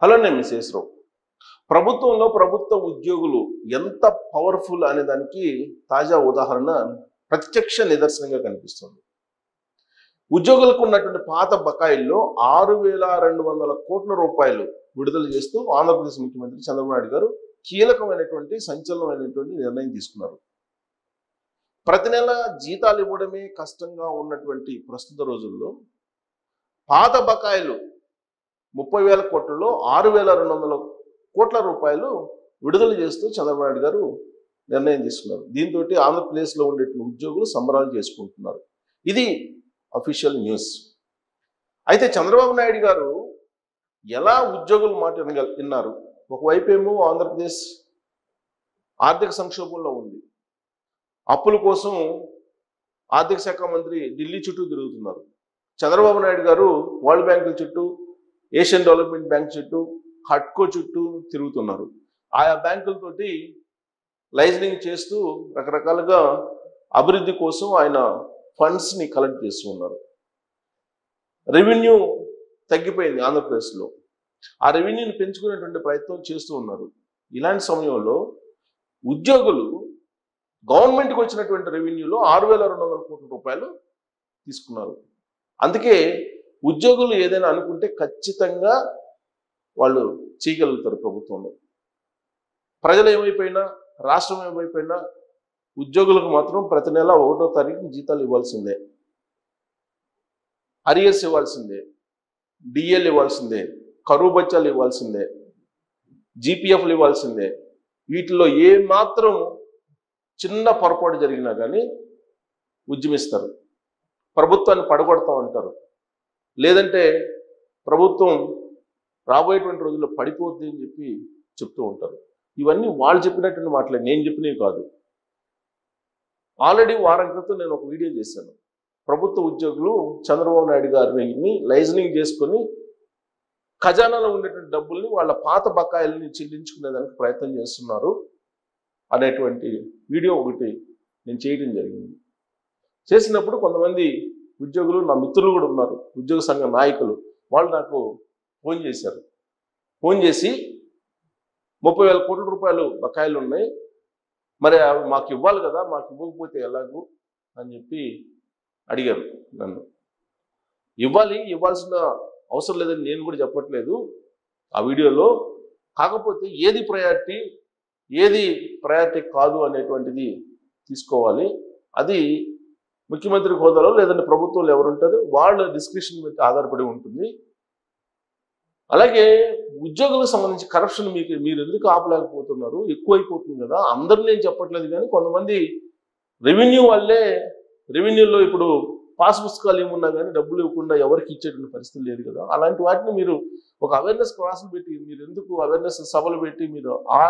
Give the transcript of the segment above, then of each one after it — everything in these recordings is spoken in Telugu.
హలో నేను మిసెస్ రావు. ప్రభుత్వంలో ప్రభుత్వ ఉద్యోగులు ఎంత పవర్ఫుల్ అనే దానికి తాజా ఉదాహరణ ప్రత్యక్ష నిదర్శనంగా కనిపిస్తుంది. ఉద్యోగులకు ఉన్నటువంటి పాత బకాయిల్లో 6,200 కోట్ల రూపాయలు విడుదల చేస్తూ ఆంధ్రప్రదేశ్ ముఖ్యమంత్రి చంద్రబాబు నాయుడు గారు కీలకమైనటువంటి సంచలనమైనటువంటి నిర్ణయం తీసుకున్నారు. ప్రతి నెల జీతాలు ఇవ్వడమే కష్టంగా ఉన్నటువంటి ప్రస్తుత రోజుల్లో పాత బకాయిలు 30,000 కోట్లలో 6,200 కోట్ల రూపాయలు విడుదల చేస్తూ చంద్రబాబు నాయుడు గారు నిర్ణయం తీసుకున్నారు. దీంతో ఆంధ్రప్రదేశ్లో ఉండే ఉద్యోగులు సంబరాలు చేసుకుంటున్నారు. ఇది అఫీషియల్ న్యూస్. అయితే చంద్రబాబు నాయుడు గారు ఎలా ఉద్యోగుల మాట విన్నారు? ఒకవైపు ఏమో ఆంధ్రప్రదేశ్ ఆర్థిక సంక్షోభంలో ఉంది. అప్పుల కోసం ఆర్థిక శాఖ మంత్రి ఢిల్లీ చుట్టూ తిరుగుతున్నారు. చంద్రబాబు నాయుడు గారు వరల్డ్ బ్యాంకుల చుట్టూ, ఏషియన్ డెవలప్మెంట్ బ్యాంక్ చుట్టూ, హట్కో చుట్టూ తిరుగుతున్నారు. ఆయా బ్యాంకులతోటి లైజనింగ్ చేస్తూ రకరకాలుగా అభివృద్ధి కోసం ఆయన ఫండ్స్ని కలెక్ట్ చేస్తూ ఉన్నారు. రెవెన్యూ తగ్గిపోయింది ఆంధ్రప్రదేశ్లో. ఆ రెవెన్యూని పెంచుకునేటువంటి ప్రయత్నం చేస్తూ ఉన్నారు. ఇలాంటి సమయంలో ఉద్యోగులు గవర్నమెంట్కి వచ్చినటువంటి రెవెన్యూలో 6,200 కోట్ల రూపాయలు తీసుకున్నారు. అందుకే ఉద్యోగులు ఏదైనా అనుకుంటే ఖచ్చితంగా వాళ్ళు చేయగలుగుతారు. ప్రభుత్వంలో ప్రజలు ఏమైపోయినా, రాష్ట్రం ఏమైపోయినా ఉద్యోగులకు మాత్రం ప్రతి నెల 1వ తారీఖు జీతాలు ఇవ్వాల్సిందే, అరియర్స్ ఇవ్వాల్సిందే, డిఎల్ ఇవ్వాల్సిందే, కరువు బత్యాలు ఇవ్వాల్సిందే, జీపీఎఫ్లు ఇవ్వాల్సిందే. వీటిలో ఏ మాత్రం చిన్న పొరపాటు జరిగినా కానీ ఉద్యమిస్తారు, ప్రభుత్వాన్ని పడగొడతాం అంటారు. లేదంటే ప్రభుత్వం రాబోయేటువంటి రోజుల్లో పడిపోద్ది అని చెప్పి చెప్తూ ఉంటారు. ఇవన్నీ వాళ్ళు చెప్పినటువంటి మాటలే, నేను చెప్పినవి కాదు. ఆల్రెడీ వారం క్రితం నేను ఒక వీడియో చేశాను. ప్రభుత్వ ఉద్యోగులు చంద్రబాబు నాయుడు గారిని లైజనింగ్ చేసుకొని ఖజానాలో ఉండేటువంటి డబ్బుల్ని వాళ్ళ పాత బకాయిల్ని చెల్లించుకునేదానికి ప్రయత్నం చేస్తున్నారు అనేటువంటి వీడియో ఒకటి నేను చేయడం జరిగింది. చేసినప్పుడు కొంతమంది ఉద్యోగులు, నా మిత్రులు కూడా ఉన్నారు, ఉద్యోగ సంఘ నాయకులు, వాళ్ళు నాకు ఫోన్ చేశారు. ఫోన్ చేసి 30,000 కోట్ల రూపాయలు బకాయిలు ఉన్నాయి, మరి అవి మాకు ఇవ్వాలి కదా, మాకు ఇవ్వకపోతే ఎలాగూ అని చెప్పి అడిగారు నన్ను. ఇవ్వాల్సిన అవసరం లేదని నేను కూడా చెప్పట్లేదు ఆ వీడియోలో. కాకపోతే ఏది ప్రయారిటీ, ఏది ప్రయారిటీ కాదు అనేటువంటిది తీసుకోవాలి. అది ముఖ్యమంత్రి హోదాలో లేదంటే ప్రభుత్వంలో ఎవరుంటారో వాళ్ళ డిస్క్రిప్షన్ మీద ఆధారపడి ఉంటుంది. అలాగే ఉద్యోగులకు సంబంధించి కరప్షన్ మీరు ఎందుకు ఆపలేకపోతున్నారు? ఎక్కువైపోతుంది కదా. అందరూ నేను చెప్పట్లేదు, కానీ కొంతమంది రెవెన్యూ వాళ్ళే, రెవెన్యూలో ఇప్పుడు పాస్ పుస్తకాలు ఏమున్నా కానీ డబ్బులు ఇవ్వకుండా ఎవరికి ఇచ్చేటువంటి పరిస్థితి లేదు కదా. అలాంటి వాటిని మీరు ఒక అవేర్నెస్ క్లాసులు పెట్టి, మీరు ఎందుకు అవేర్నెస్ సభలు పెట్టి మీరు ఆ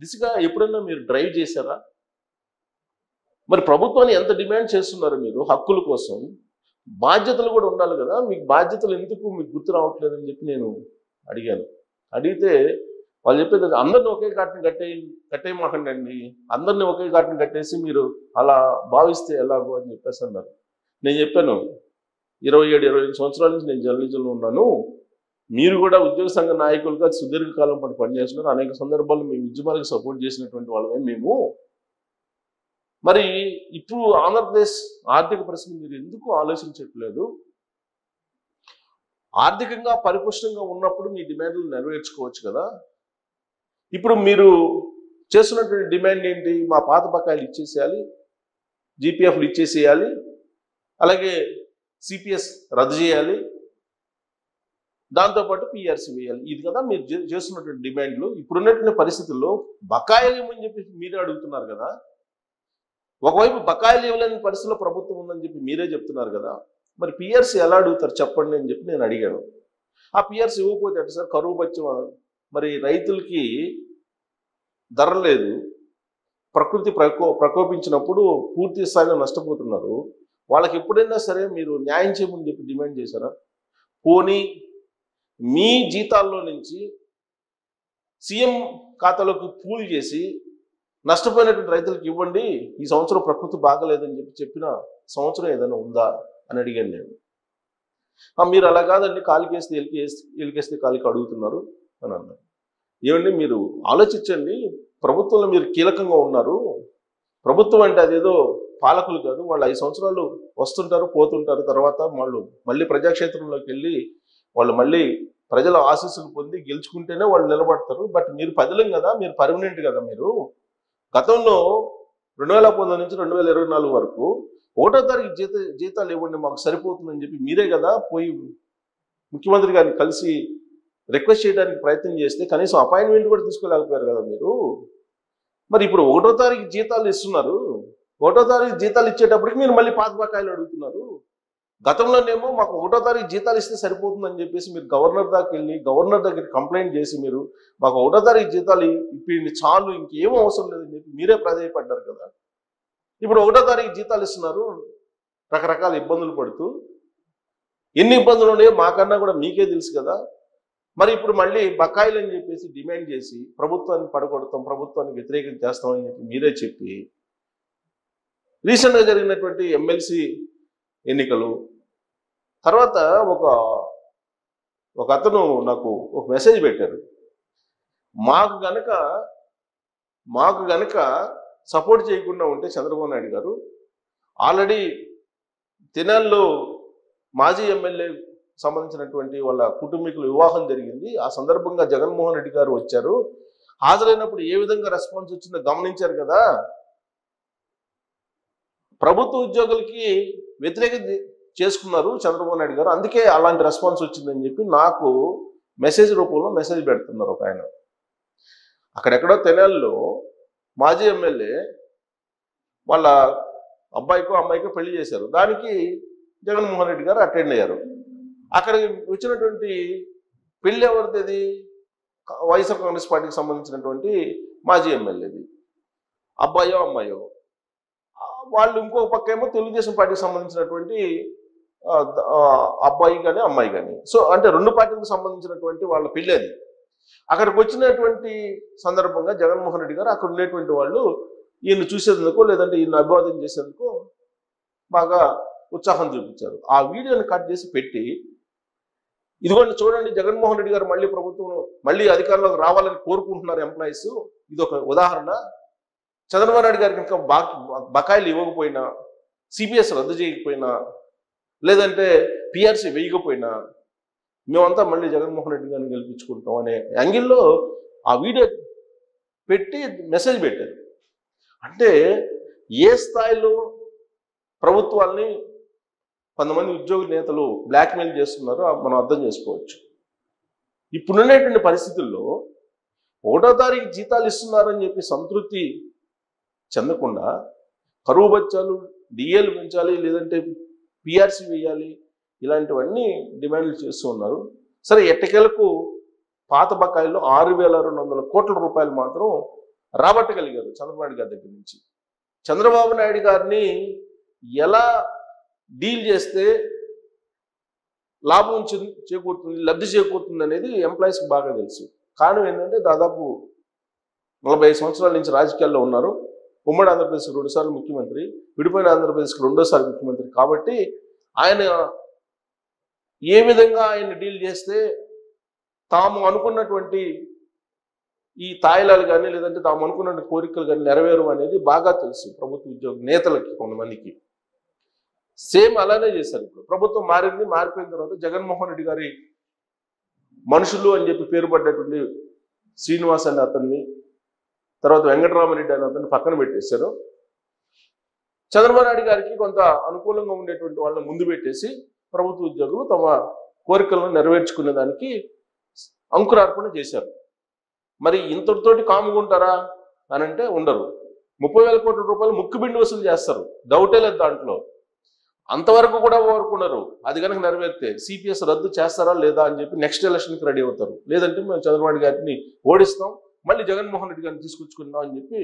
దిశగా ఎప్పుడైనా మీరు డ్రైవ్ చేశారా? మరి ప్రభుత్వాన్ని ఎంత డిమాండ్ చేస్తున్నారు మీరు హక్కుల కోసం? బాధ్యతలు కూడా ఉండాలి కదా. మీకు బాధ్యతలు ఎందుకు మీకు గుర్తు రావట్లేదని చెప్పి నేను అడిగాను. అడిగితే వాళ్ళు చెప్పేది, అందరిని ఒకే ఘాటిని కట్టేయమాకండి, అందరినీ ఒకే ఘాటిని కట్టేసి మీరు అలా భావిస్తే ఎలాగో అని చెప్పేసి అన్నారు. నేను చెప్పాను, 27-28 సంవత్సరాల నుంచి నేను జర్నలిజంలో ఉన్నాను, మీరు కూడా ఉద్యోగ సంఘ నాయకులుగా సుదీర్ఘకాలం పాటు పనిచేస్తున్నారు, అనేక సందర్భాల్లో మీ ఉద్యమాలకు సపోర్ట్ చేసినటువంటి వాళ్ళమే మేము. మరి ఇప్పుడు ఆంధ్రప్రదేశ్ ఆర్థిక పరిస్థితి మీరు ఎందుకు ఆలోచించట్లేదు? ఆర్థికంగా పరిపుష్టంగా ఉన్నప్పుడు మీ డిమాండ్లు నెరవేర్చుకోవచ్చు కదా. ఇప్పుడు మీరు చేస్తున్నటువంటి డిమాండ్ ఏంటి? మా పాత బకాయిలు ఇచ్చేసేయాలి, జీపీఎఫ్లు ఇచ్చేసేయాలి, అలాగే సిపిఎస్ రద్దు చేయాలి, దాంతోపాటు పిఆర్సీ వేయాలి. ఇది కదా మీరు చేస్తున్నటువంటి డిమాండ్లు. ఇప్పుడున్నటువంటి పరిస్థితుల్లో బకాయిలు ఏమని చెప్పి మీరే అడుగుతున్నారు కదా. ఒకవైపు బకాయిలు ఇవ్వలేని పరిస్థితిలో ప్రభుత్వం ఉందని చెప్పి మీరే చెప్తున్నారు కదా. మరి పిఆర్సీ ఎలా అడుగుతారు చెప్పండి అని చెప్పి నేను అడిగాను. ఆ పిఆర్సీ ఇవ్వకపోతే అంటే సార్ కరువు బత్యం, మరి రైతులకి ధర లేదు, ప్రకృతి ప్రకోపించినప్పుడు పూర్తి స్థాయిలో నష్టపోతున్నారు, వాళ్ళకి ఎప్పుడైనా సరే మీరు న్యాయం చేయమని చెప్పి డిమాండ్ చేశారా? పోనీ మీ జీతాల్లో నుంచి సీఎం ఖాతాలోకి పూల్ చేసి నష్టపోయినటువంటి రైతులకు ఇవ్వండి, ఈ సంవత్సరం ప్రకృతి బాగలేదని చెప్పిన సంవత్సరం ఏదైనా ఉందా అని అడిగాను నేను. మీరు అలా కాదండి, కాలికేస్తే ఎలికేస్తే కాలికి అడుగుతున్నారు, అని అన్నారు. ఏమండి మీరు ఆలోచించండి, ప్రభుత్వంలో మీరు కీలకంగా ఉన్నారు. ప్రభుత్వం అంటే అదేదో పాలకులు కాదు, వాళ్ళు 5 సంవత్సరాలు వస్తుంటారు పోతుంటారు, తర్వాత వాళ్ళు మళ్ళీ ప్రజాక్షేత్రంలోకి వెళ్ళి వాళ్ళు మళ్ళీ ప్రజల ఆశీస్సులు పొంది గెలుచుకుంటేనే వాళ్ళు నిలబడతారు. బట్ మీరు పదిలం కదా, మీరు పర్మనెంట్ కదా. మీరు గతంలో 2019 నుంచి 2024 వరకు 1వ తారీఖు జీతాలు ఇవ్వండి మాకు సరిపోతుందని చెప్పి మీరే కదా పోయి ముఖ్యమంత్రి గారిని కలిసి రిక్వెస్ట్ చేయడానికి ప్రయత్నం చేస్తే కనీసం అపాయింట్మెంట్ కూడా తీసుకోలేకపోయారు కదా మీరు. మరి ఇప్పుడు 1వ తారీఖు జీతాలు ఇస్తున్నారు, 1వ తారీఖు జీతాలు ఇచ్చేటప్పటికి మీరు మళ్ళీ పాత బకాయిలు అడుగుతున్నారు. గతంలోనేమో మాకు 1వ తారీఖు జీతాలు ఇస్తే సరిపోతుందని చెప్పేసి మీరు గవర్నర్ దాకా వెళ్ళి గవర్నర్ దగ్గర కంప్లైంట్ చేసి మీరు మాకు 1వ తారీఖు జీతాలు ఇప్పిండి చాలు, ఇంకేం అవసరం లేదని చెప్పి మీరే ప్రాధాయపడ్డారు కదా. ఇప్పుడు 1వ తారీఖు జీతాలు ఇస్తున్నారు, రకరకాల ఇబ్బందులు పడుతూ. ఎన్ని ఇబ్బందులు ఉన్నాయో మాకన్నా కూడా మీకే తెలుసు కదా. మరి ఇప్పుడు మళ్ళీ బకాయిలు అని చెప్పేసి డిమాండ్ చేసి ప్రభుత్వాన్ని పడగొడతాం, ప్రభుత్వాన్ని వ్యతిరేకం చేస్తామని చెప్పి మీరే చెప్పి రీసెంట్గా జరిగినటువంటి ఎమ్మెల్సీ ఎన్నికలు తర్వాత ఒక అతను నాకు ఒక మెసేజ్ పెట్టారు. మాకు గనక సపోర్ట్ చేయకుండా ఉంటే చంద్రబాబు నాయుడు గారు ఆల్రెడీ తెనాలిలో మాజీ ఎమ్మెల్యే సంబంధించినటువంటి వాళ్ళ కుటుంబీకుల వివాహం జరిగింది. ఆ సందర్భంగా జగన్మోహన్ రెడ్డి గారు వచ్చారు, హాజరైనప్పుడు ఏ విధంగా రెస్పాన్స్ వచ్చిందో గమనించారు కదా. ప్రభుత్వ ఉద్యోగులకి వ్యతిరేకత చేసుకున్నారు చంద్రబాబు నాయుడు గారు, అందుకే అలాంటి రెస్పాన్స్ వచ్చిందని చెప్పి నాకు మెసేజ్ రూపంలో మెసేజ్ పెడుతున్నారు ఒక ఆయన. అక్కడెక్కడో తెనాలిలో మాజీ ఎమ్మెల్యే వాళ్ళ అబ్బాయికో అమ్మాయికో పెళ్లి చేశారు. దానికి జగన్మోహన్ రెడ్డి గారు అటెండ్ అయ్యారు. అక్కడికి వచ్చినటువంటి పెళ్లి ఎవరిది? వైఎస్ఆర్ కాంగ్రెస్ పార్టీకి సంబంధించినటువంటి మాజీ ఎమ్మెల్యేది అబ్బాయో అమ్మాయో. వాళ్ళు ఇంకో పక్క ఏమో తెలుగుదేశం పార్టీకి సంబంధించినటువంటి అబ్బాయి కానీ అమ్మాయి కానీ. సో అంటే 2 పార్టీలకు సంబంధించినటువంటి వాళ్ళ పెళ్లి అది. అక్కడికి వచ్చినటువంటి సందర్భంగా జగన్మోహన్ రెడ్డి గారు అక్కడ ఉండేటువంటి వాళ్ళు ఈయన చూసేందుకో లేదంటే ఈయన అభివాదం చేసేందుకో బాగా ఉత్సాహం చూపించారు. ఆ వీడియోని కట్ చేసి పెట్టి, ఇదిగోండి చూడండి జగన్మోహన్ రెడ్డి గారు మళ్ళీ ప్రభుత్వం మళ్ళీ అధికారంలోకి రావాలని కోరుకుంటున్నారు ఎంప్లాయీస్, ఇది ఒక ఉదాహరణ. చంద్రబాబు నాయుడు గారికి ఇంకా బకాయిలు ఇవ్వకపోయినా, సిపిఎస్ రద్దు చేయకపోయినా, లేదంటే పిఆర్సీ వేయకపోయినా మేమంతా మళ్ళీ జగన్మోహన్ రెడ్డి గారిని గెలిపించుకుంటాం అనే యాంగిల్లో ఆ వీడియో పెట్టి మెసేజ్ పెట్టారు. అంటే ఏ స్థాయిలో ప్రభుత్వాల్ని కొంతమంది ఉద్యోగ నేతలు బ్లాక్మెయిల్ చేస్తున్నారో మనం అర్థం చేసుకోవచ్చు. ఇప్పుడున్నటువంటి పరిస్థితుల్లో 1వ తారీఖు జీతాలు ఇస్తున్నారని చెప్పి సంతృప్తి చెందకుండా కరువు బచ్చాలు, డిఏలు పెంచాలి, లేదంటే పిఆర్సీ వేయాలి, ఇలాంటివన్నీ డిమాండ్లు చేస్తూ ఉన్నారు. సరే ఎట్టకేలకు పాత బకాయిల్లో 6,200 కోట్ల రూపాయలు మాత్రం రాబట్టగలిగారు చంద్రబాబు నాయుడు గారి దగ్గర నుంచి. చంద్రబాబు నాయుడు గారిని ఎలా డీల్ చేస్తే లాభం చేకూరుతుంది, లబ్ధి చేకూరుతుంది అనేది ఎంప్లాయీస్కి బాగా తెలుసు. కారణం ఏంటంటే దాదాపు 45 సంవత్సరాల నుంచి రాజకీయాల్లో ఉన్నారు. ఉమ్మడి ఆంధ్రప్రదేశ్కి 2 సార్లు ముఖ్యమంత్రి, విడిపోయిన ఆంధ్రప్రదేశ్కి 2వ ముఖ్యమంత్రి. కాబట్టి ఆయన ఏ విధంగా ఆయన డీల్ చేస్తే తాము అనుకున్నటువంటి ఈ తాయిలాలు కానీ లేదంటే తాము అనుకున్న కోరికలు కానీ నెరవేరు అనేది బాగా తెలుసు ప్రభుత్వ ఉద్యోగ నేతలకి కొంతమందికి. సేమ్ అలానే చేశారు. ఇప్పుడు ప్రభుత్వం మారిపోయిన తర్వాత జగన్మోహన్ రెడ్డి గారి మనుషులు అని చెప్పి పేరు పడ్డటువంటి శ్రీనివాస్ అనే అతన్ని, తర్వాత వెంకటరామరెడ్డి అనే అతన్ని పక్కన పెట్టేశారు. చంద్రబాబు నాయుడు గారికి కొంత అనుకూలంగా ఉండేటువంటి వాళ్ళని ముందు పెట్టేసి ప్రభుత్వ ఉద్యోగులు తమ కోరికలను నెరవేర్చుకునే దానికి అంకురార్పణ చేశారు. మరి ఇంతటితోటి కాముకుంటారా అని అంటే ఉండరు. 30,000 కోట్ల రూపాయలు ముక్కుబిండి వసూలు చేస్తారు, డౌటే లేదు దాంట్లో. అంతవరకు కూడా కోరుకున్నారు. అది కనుక నెరవేరితే సిపిఎస్ రద్దు చేస్తారా లేదా అని చెప్పి నెక్స్ట్ ఎలక్షన్కి రెడీ అవుతారు. లేదంటే మేము చంద్రబాబు నాయుడు గారిని ఓడిస్తాం, మళ్ళీ జగన్మోహన్ రెడ్డి గారిని తీసుకొచ్చుకుంటాం అని చెప్పి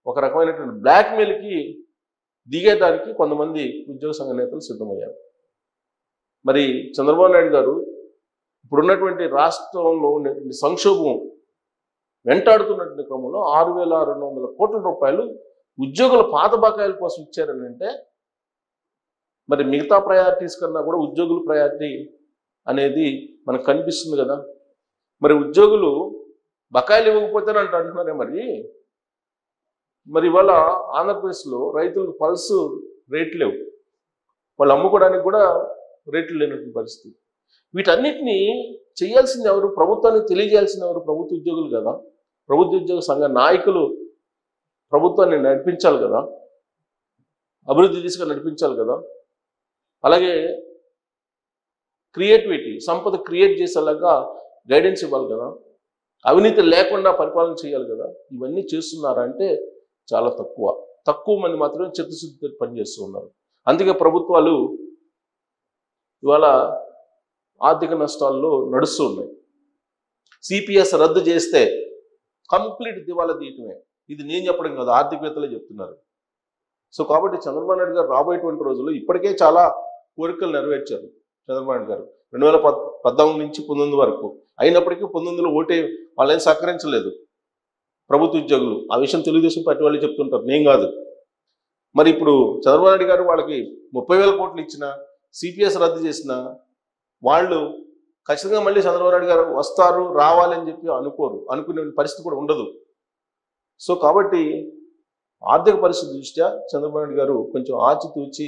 ఒక రకమైనటువంటి బ్లాక్మెయిల్కి దిగేదానికి కొంతమంది ఉద్యోగ సంఘ నేతలు సిద్ధమయ్యారు. మరి చంద్రబాబు నాయుడు గారు ఇప్పుడున్నటువంటి రాష్ట్రంలో ఉన్నటువంటి సంక్షోభం వెంటాడుతున్నటువంటి క్రమంలో 6,200 కోట్ల రూపాయలు ఉద్యోగుల పాత బకాయిల కోసం ఇచ్చారని అంటే మరి మిగతా ప్రయారిటీస్ కన్నా కూడా ఉద్యోగుల ప్రయారిటీ అనేది మనకు కనిపిస్తుంది కదా. మరి ఉద్యోగులు బకాయిలు ఇవ్వకపోతేనే అంటున్నారే మరి ఇవాళ ఆంధ్రప్రదేశ్లో రైతులకు పల్స్ రేట్లు లేవు, వాళ్ళు అమ్ముకోవడానికి కూడా రేట్లు లేనటువంటి పరిస్థితి. వీటన్నిటినీ చేయాల్సింది ఎవరు? ప్రభుత్వానికి తెలియజేయాల్సింది ఎవరు? ప్రభుత్వ ఉద్యోగులు కదా. ప్రభుత్వ ఉద్యోగ సంఘ నాయకులు ప్రభుత్వాన్ని నడిపించాలి కదా, అభివృద్ధి దిశగా నడిపించాలి కదా. అలాగే క్రియేటివిటీ, సంపద క్రియేట్ చేసేలాగా గైడెన్స్ ఇవ్వాలి కదా, అవినీతి లేకుండా పరిపాలన చేయాలి కదా. ఇవన్నీ చేస్తున్నారా అంటే చాలా తక్కువ మంది మాత్రమే చిత్తశుద్ధితో పనిచేస్తూ ఉన్నారు. అందుకే ప్రభుత్వాలు ఇవాళ ఆర్థిక నష్టాల్లో నడుస్తూ ఉన్నాయి. సిపిఎస్ రద్దు చేస్తే కంప్లీట్ దివాలా తీయటమే. ఇది నేను చెప్పడం కాదు, ఆర్థికవేత్తలే చెప్తున్నారు. సో కాబట్టి చంద్రబాబు నాయుడు గారు రాబోయేటువంటి రోజుల్లో ఇప్పటికే చాలా కోరికలు నెరవేర్చారు చంద్రబాబు నాయుడు గారు 2014 నుంచి 19 వరకు. అయినప్పటికీ 19లో ఓటే వాళ్ళేం సహకరించలేదు ప్రభుత్వ ఉద్యోగులు. ఆ విషయం తెలుగుదేశం పార్టీ వాళ్ళు చెప్తుంటారు, నేను కాదు. మరి ఇప్పుడు చంద్రబాబు నాయుడు గారు వాళ్ళకి 30,000 కోట్లు ఇచ్చినా, సిపిఎస్ రద్దు చేసినా వాళ్ళు ఖచ్చితంగా మళ్ళీ చంద్రబాబు నాయుడు గారు వస్తారు, రావాలని చెప్పి అనుకునే పరిస్థితి కూడా ఉండదు. సో కాబట్టి ఆర్థిక పరిస్థితి దృష్ట్యా చంద్రబాబు నాయుడు గారు కొంచెం ఆచితూచి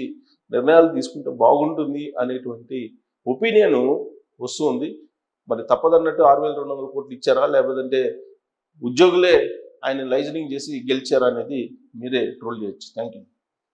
నిర్ణయాలు తీసుకుంటే బాగుంటుంది అనేటువంటి ఒపీనియన్ వస్తుంది. మరి తప్పదన్నట్టు 6,200 కోట్లు ఇచ్చారా, లేకపోతే ఉద్యోగులే ఆయన లైజనింగ్ చేసి గెలిచారా అనేది మీరే ట్రోల్ చేయొచ్చు. Thank you.